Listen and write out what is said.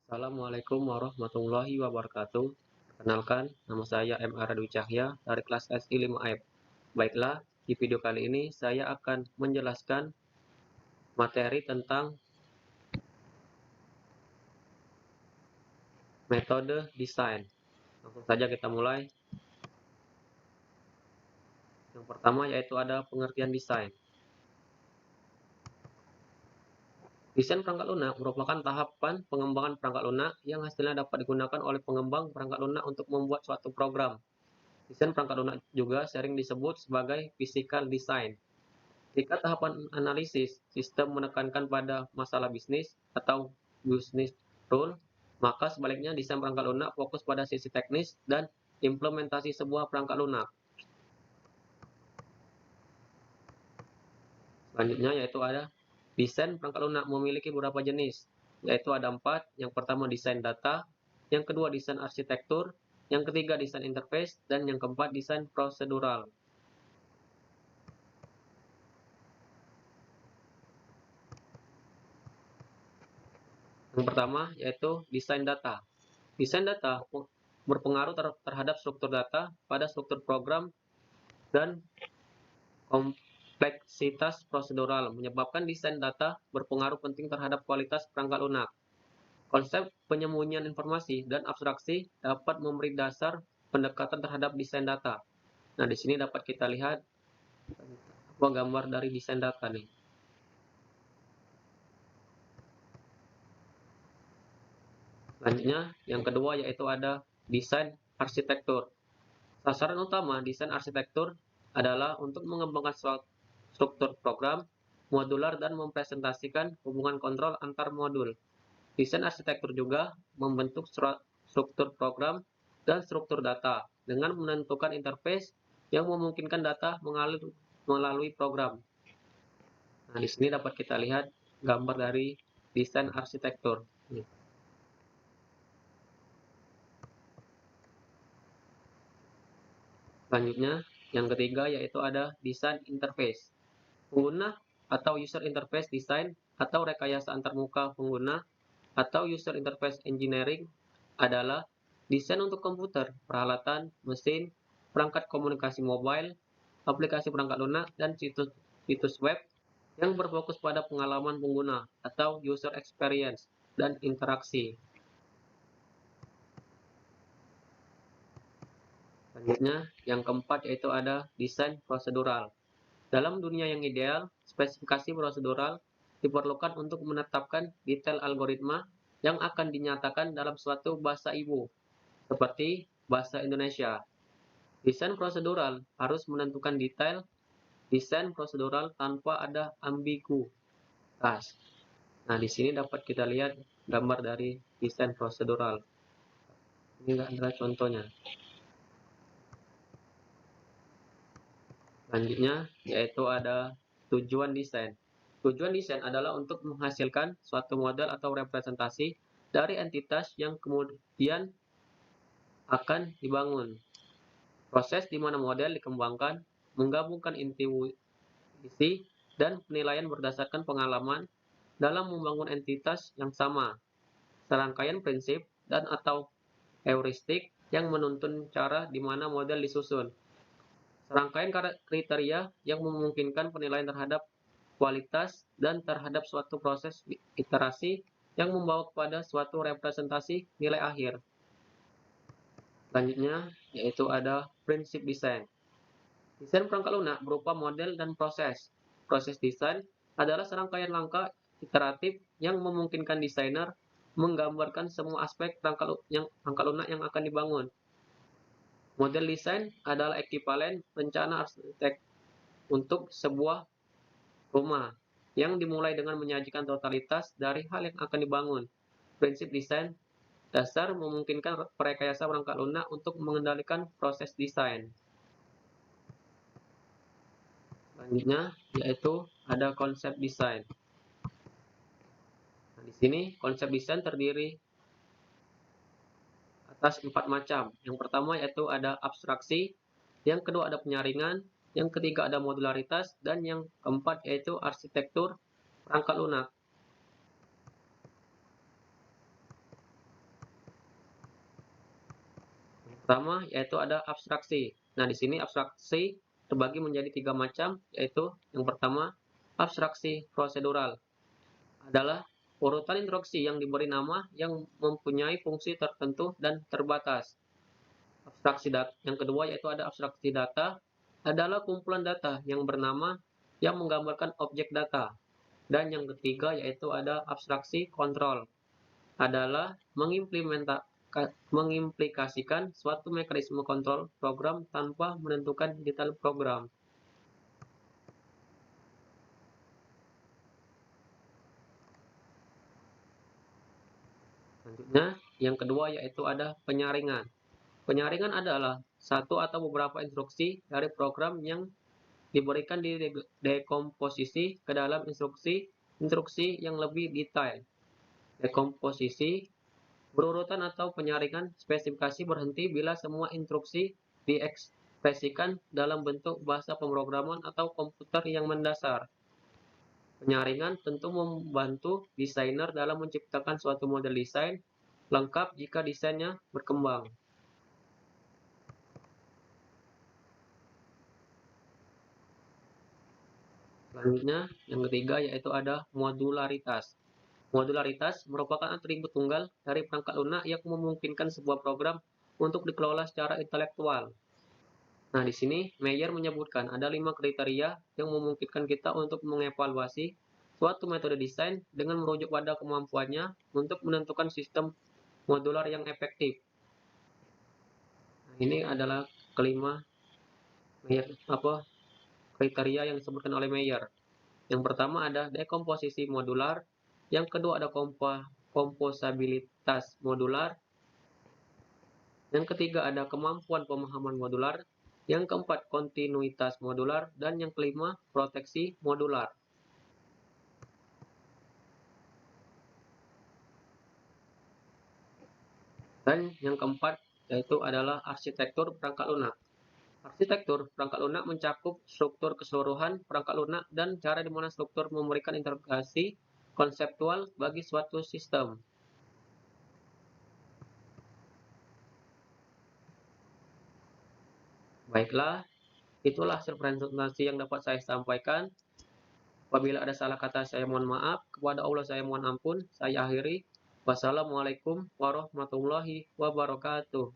Assalamualaikum warahmatullahi wabarakatuh. Perkenalkan, nama saya M. Dwi Cahya dari kelas SI 5F. Baiklah, di video kali ini saya akan menjelaskan materi tentang metode desain. Langsung saja kita mulai. Yang pertama yaitu ada pengertian desain. Desain perangkat lunak merupakan tahapan pengembangan perangkat lunak yang hasilnya dapat digunakan oleh pengembang perangkat lunak untuk membuat suatu program. Desain perangkat lunak juga sering disebut sebagai physical design. Jika tahapan analisis sistem menekankan pada masalah bisnis atau business rule, maka sebaliknya desain perangkat lunak fokus pada sisi teknis dan implementasi sebuah perangkat lunak. Selanjutnya yaitu ada desain perangkat lunak memiliki beberapa jenis, yaitu ada 4. Yang pertama desain data, yang kedua desain arsitektur, yang ketiga desain interface, dan yang keempat desain prosedural. Yang pertama yaitu desain data. Desain data berpengaruh terhadap struktur data pada struktur program dan kompleksitas prosedural, menyebabkan desain data berpengaruh penting terhadap kualitas perangkat lunak. Konsep penyembunyian informasi dan abstraksi dapat memberi dasar pendekatan terhadap desain data. Nah, di sini dapat kita lihat gambar dari desain data nih. Selanjutnya, yang kedua yaitu ada desain arsitektur. Sasaran utama desain arsitektur adalah untuk mengembangkan struktur program modular dan mempresentasikan hubungan kontrol antar modul. Desain arsitektur juga membentuk struktur program dan struktur data dengan menentukan interface yang memungkinkan data mengalir melalui program. Nah, di sini dapat kita lihat gambar dari desain arsitektur. Selanjutnya, yang ketiga yaitu ada desain interface. Pengguna atau user interface design atau rekayasa antarmuka pengguna atau user interface engineering adalah desain untuk komputer, peralatan, mesin, perangkat komunikasi mobile, aplikasi perangkat lunak, dan situs web yang berfokus pada pengalaman pengguna atau user experience dan interaksi. Selanjutnya, yang keempat yaitu ada desain prosedural. Dalam dunia yang ideal, spesifikasi prosedural diperlukan untuk menetapkan detail algoritma yang akan dinyatakan dalam suatu bahasa ibu, seperti bahasa Indonesia. Desain prosedural harus menentukan detail desain prosedural tanpa ada ambiguitas. Nah, di sini dapat kita lihat gambar dari desain prosedural. Ini adalah contohnya. Selanjutnya, yaitu ada tujuan desain. Tujuan desain adalah untuk menghasilkan suatu model atau representasi dari entitas yang kemudian akan dibangun. Proses di mana model dikembangkan, menggabungkan intuisi dan penilaian berdasarkan pengalaman dalam membangun entitas yang sama. Serangkaian prinsip dan atau heuristik yang menuntun cara di mana model disusun. Serangkaian kriteria yang memungkinkan penilaian terhadap kualitas dan terhadap suatu proses iterasi yang membawa kepada suatu representasi nilai akhir. Selanjutnya, yaitu ada prinsip desain. Desain perangkat lunak berupa model dan proses. Proses desain adalah serangkaian langkah iteratif yang memungkinkan desainer menggambarkan semua aspek perangkat lunak yang akan dibangun. Model desain adalah ekivalen rencana arsitek untuk sebuah rumah yang dimulai dengan menyajikan totalitas dari hal yang akan dibangun. Prinsip desain dasar memungkinkan rekayasa perangkat lunak untuk mengendalikan proses desain. Selanjutnya yaitu ada konsep desain. Nah, di sini konsep desain terdiri atas 4 macam. Yang pertama yaitu ada abstraksi, yang kedua ada penyaringan, yang ketiga ada modularitas, dan yang keempat yaitu arsitektur perangkat lunak. Pertama, yaitu ada abstraksi. Nah, di sini abstraksi terbagi menjadi 3 macam, yaitu yang pertama, abstraksi prosedural. Adalah urutan instruksi yang diberi nama yang mempunyai fungsi tertentu dan terbatas. Abstraksi data. Yang kedua, yaitu ada abstraksi data, adalah kumpulan data yang bernama yang menggambarkan objek data. Dan yang ketiga, yaitu ada abstraksi kontrol, adalah mengimplikasikan suatu mekanisme kontrol program tanpa menentukan detail program. Selanjutnya, yang kedua yaitu ada penyaringan. Penyaringan adalah satu atau beberapa instruksi dari program yang diberikan di dekomposisi ke dalam instruksi yang lebih detail. Dekomposisi berurutan atau penyaringan spesifikasi berhenti bila semua instruksi diekspresikan dalam bentuk bahasa pemrograman atau komputer yang mendasar. Penyaringan tentu membantu desainer dalam menciptakan suatu model desain lengkap jika desainnya berkembang. Selanjutnya, yang ketiga yaitu ada modularitas. Modularitas merupakan atribut tunggal dari perangkat lunak yang memungkinkan sebuah program untuk dikelola secara intelektual. Nah, di sini Meyer menyebutkan ada 5 kriteria yang memungkinkan kita untuk mengevaluasi suatu metode desain dengan merujuk pada kemampuannya untuk menentukan sistem modular yang efektif. Nah, ini adalah kelima kriteria yang disebutkan oleh Meyer. Yang pertama ada dekomposisi modular, yang kedua ada komposabilitas modular, yang ketiga ada kemampuan pemahaman modular, yang keempat kontinuitas modular, dan yang kelima proteksi modular. Dan yang keempat yaitu adalah arsitektur perangkat lunak. Arsitektur perangkat lunak mencakup struktur keseluruhan perangkat lunak dan cara di mana struktur memberikan integrasi konseptual bagi suatu sistem. Baiklah, itulah hasil presentasi yang dapat saya sampaikan. Apabila ada salah kata saya mohon maaf, kepada Allah saya mohon ampun. Saya akhiri. Wassalamualaikum warahmatullahi wabarakatuh.